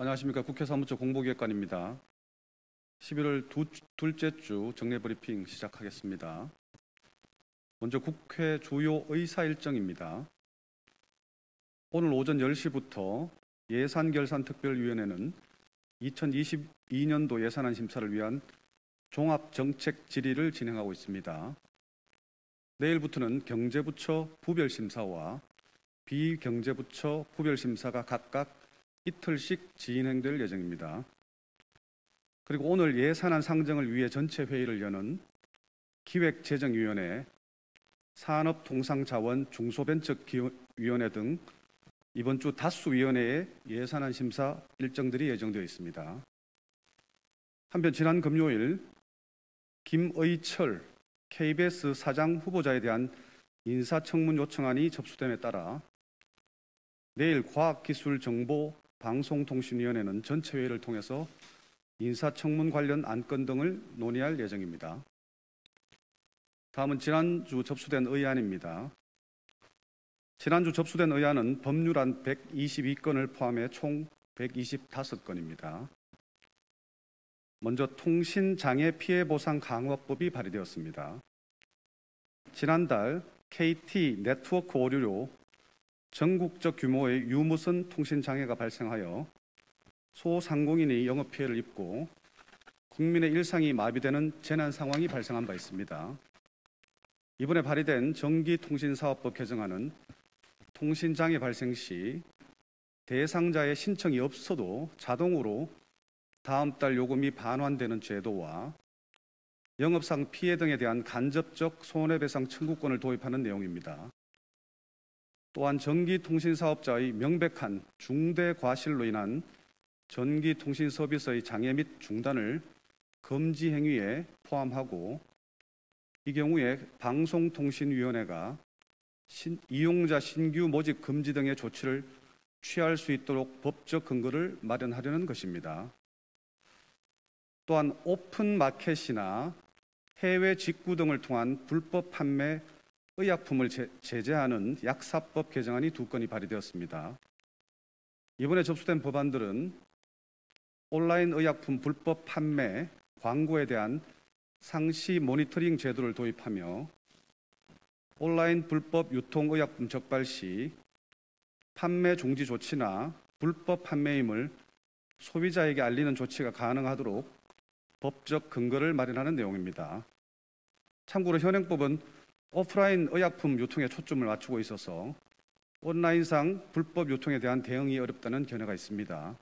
안녕하십니까. 국회 사무처 공보기획관입니다. 11월 둘째 주 정례 브리핑 시작하겠습니다. 먼저 국회 주요 의사 일정입니다. 오늘 오전 10시부터 예산결산특별위원회는 2022년도 예산안 심사를 위한 종합정책 질의를 진행하고 있습니다. 내일부터는 경제부처 부별심사와 비경제부처 부별심사가 각각 이틀씩 진행될 예정입니다. 그리고 오늘 예산안 상정을 위해 전체 회의를 여는 기획재정위원회, 산업통상자원 중소벤처위원회 등 이번 주 다수 위원회의 예산안 심사 일정들이 예정되어 있습니다. 한편 지난 금요일 김의철 KBS 사장 후보자에 대한 인사청문 요청안이 접수됨에 따라 내일 과학기술정보방송통신위원회는 전체 회의를 통해서 인사청문 관련 안건 등을 논의할 예정입니다. 다음은 지난주 접수된 의안입니다. 지난주 접수된 의안은 법률안 122건을 포함해 총 125건입니다. 먼저 통신장애 피해보상 강화법이 발의되었습니다. 지난달 KT 네트워크 오류로 전국적 규모의 유무선 통신장애가 발생하여 소상공인이 영업피해를 입고 국민의 일상이 마비되는 재난 상황이 발생한 바 있습니다. 이번에 발의된 전기통신사업법 개정안은 통신장애 발생 시 대상자의 신청이 없어도 자동으로 다음 달 요금이 반환되는 제도와 영업상 피해 등에 대한 간접적 손해배상 청구권을 도입하는 내용입니다. 또한 전기통신사업자의 명백한 중대 과실로 인한 전기통신 서비스의 장애 및 중단을 금지 행위에 포함하고 이 경우에 방송통신위원회가 이용자 신규 모집 금지 등의 조치를 취할 수 있도록 법적 근거를 마련하려는 것입니다. 또한 오픈마켓이나 해외 직구 등을 통한 불법 판매 의약품을 제재하는 약사법 개정안이 2건이 발의되었습니다. 이번에 접수된 법안들은 온라인 의약품 불법 판매, 광고에 대한 상시 모니터링 제도를 도입하며 온라인 불법 유통 의약품 적발 시 판매 중지 조치나 불법 판매임을 소비자에게 알리는 조치가 가능하도록 법적 근거를 마련하는 내용입니다. 참고로 현행법은 오프라인 의약품 유통에 초점을 맞추고 있어서 온라인상 불법 유통에 대한 대응이 어렵다는 견해가 있습니다.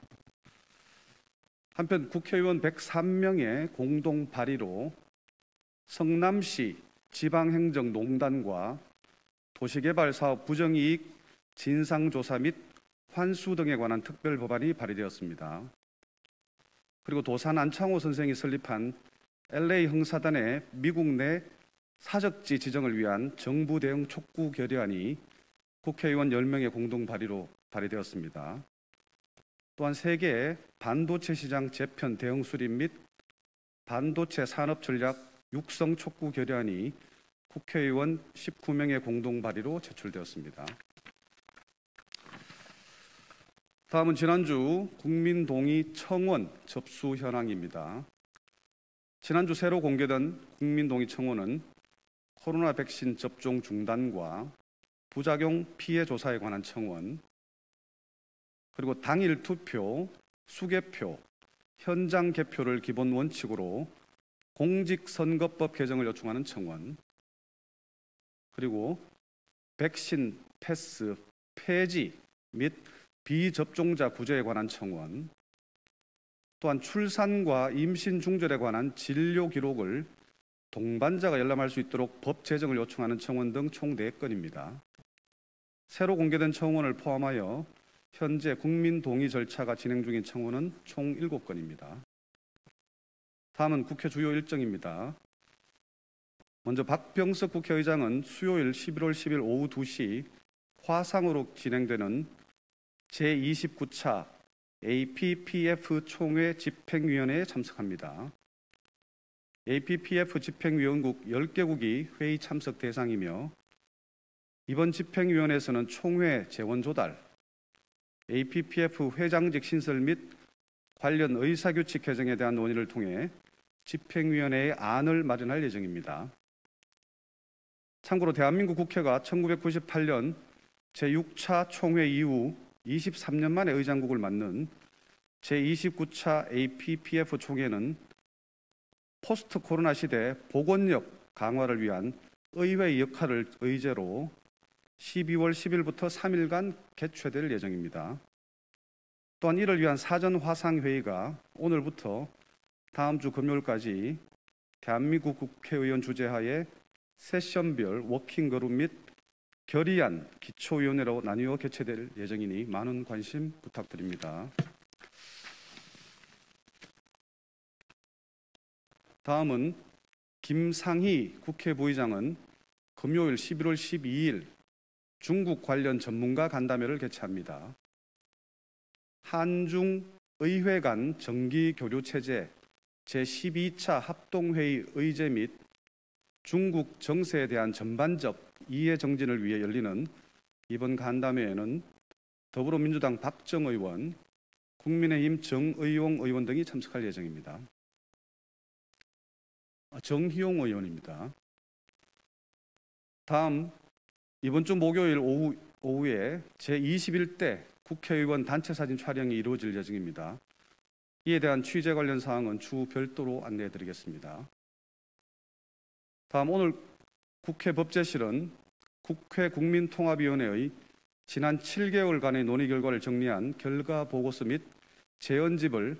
한편 국회의원 103명의 공동 발의로 성남시 지방행정농단과 도시개발사업 부정이익 진상조사 및 환수 등에 관한 특별법안이 발의되었습니다. 그리고 도산 안창호 선생이 설립한 LA 형사단의 미국 내 사적지 지정을 위한 정부 대응 촉구 결의안이 국회의원 10명의 공동 발의로 발의되었습니다. 또한 세계 반도체 시장 재편 대응 수립 및 반도체 산업 전략 육성 촉구 결의안이 국회의원 19명의 공동 발의로 제출되었습니다. 다음은 지난주 국민동의 청원 접수 현황입니다. 지난주 새로 공개된 국민동의 청원은 코로나 백신 접종 중단과 부작용 피해 조사에 관한 청원, 그리고 당일 투표, 수개표, 현장 개표를 기본 원칙으로 공직선거법 개정을 요청하는 청원, 그리고 백신 패스 폐지 및 비접종자 구제에 관한 청원, 또한 출산과 임신 중절에 관한 진료 기록을 동반자가 열람할 수 있도록 법 제정을 요청하는 청원 등 총 4건입니다. 새로 공개된 청원을 포함하여 현재 국민 동의 절차가 진행 중인 청원은 총 7건입니다. 다음은 국회 주요 일정입니다. 먼저 박병석 국회의장은 수요일 11월 10일 오후 2시 화상으로 진행되는 제29차 APPF 총회 집행위원회에 참석합니다. APPF 집행위원국 10개국이 회의 참석 대상이며 이번 집행위원회에서는 총회 재원 조달, APPF 회장직 신설 및 관련 의사규칙 개정에 대한 논의를 통해 집행위원회의 안을 마련할 예정입니다. 참고로 대한민국 국회가 1998년 제6차 총회 이후 23년 만에 의장국을 맡는 제29차 APPF 총회는 포스트 코로나 시대 보건력 강화를 위한 의회의 역할을 의제로 12월 10일부터 3일간 개최될 예정입니다. 또한 이를 위한 사전 화상회의가 오늘부터 다음 주 금요일까지 대한민국 국회의원 주재하에 세션별 워킹그룹 및 결의안 기초위원회로 나뉘어 개최될 예정이니 많은 관심 부탁드립니다. 다음은 김상희 국회 부의장은 금요일 11월 12일 중국 관련 전문가 간담회를 개최합니다. 한중 의회 간 정기 교류 체제 제12차 합동회의 의제 및 중국 정세에 대한 전반적 이해 정진을 위해 열리는 이번 간담회에는 더불어민주당 박정 의원, 국민의힘 정의용 의원 등이 참석할 예정입니다. 정희용 의원입니다. 다음 이번 주 목요일 오후에 제21대 국회의원 단체 사진 촬영이 이루어질 예정입니다. 이에 대한 취재 관련 사항은 추후 별도로 안내해 드리겠습니다. 다음 오늘 국회 법제실은 국회 국민통합위원회의 지난 7개월간의 논의 결과를 정리한 결과 보고서 및 제언집을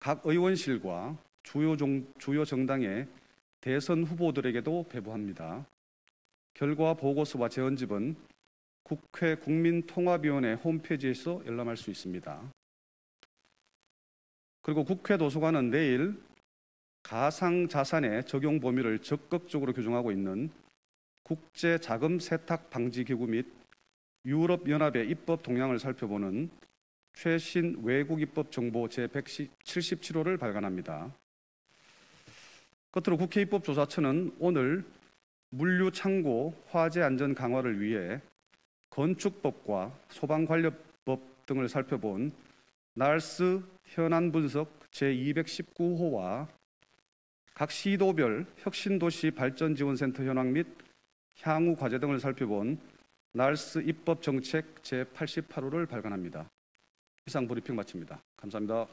각 의원실과 주요 정당의 대선 후보들에게도 배부합니다. 결과 보고서와 제언집은 국회 국민통합위원회 홈페이지에서 열람할 수 있습니다. 그리고 국회 도서관은 내일 가상자산의 적용 범위를 적극적으로 규정하고 있는 국제자금세탁방지기구 및 유럽연합의 입법 동향을 살펴보는 최신 외국입법 정보 제177호를 발간합니다. 끝으로 국회 입법조사처는 오늘 물류창고 화재 안전 강화를 위해 건축법과 소방관련법 등을 살펴본 날스 현안 분석 제219호와 각 시도별 혁신도시 발전지원센터 현황 및 향후 과제 등을 살펴본 날스 입법정책 제88호를 발간합니다. 이상 브리핑 마칩니다. 감사합니다.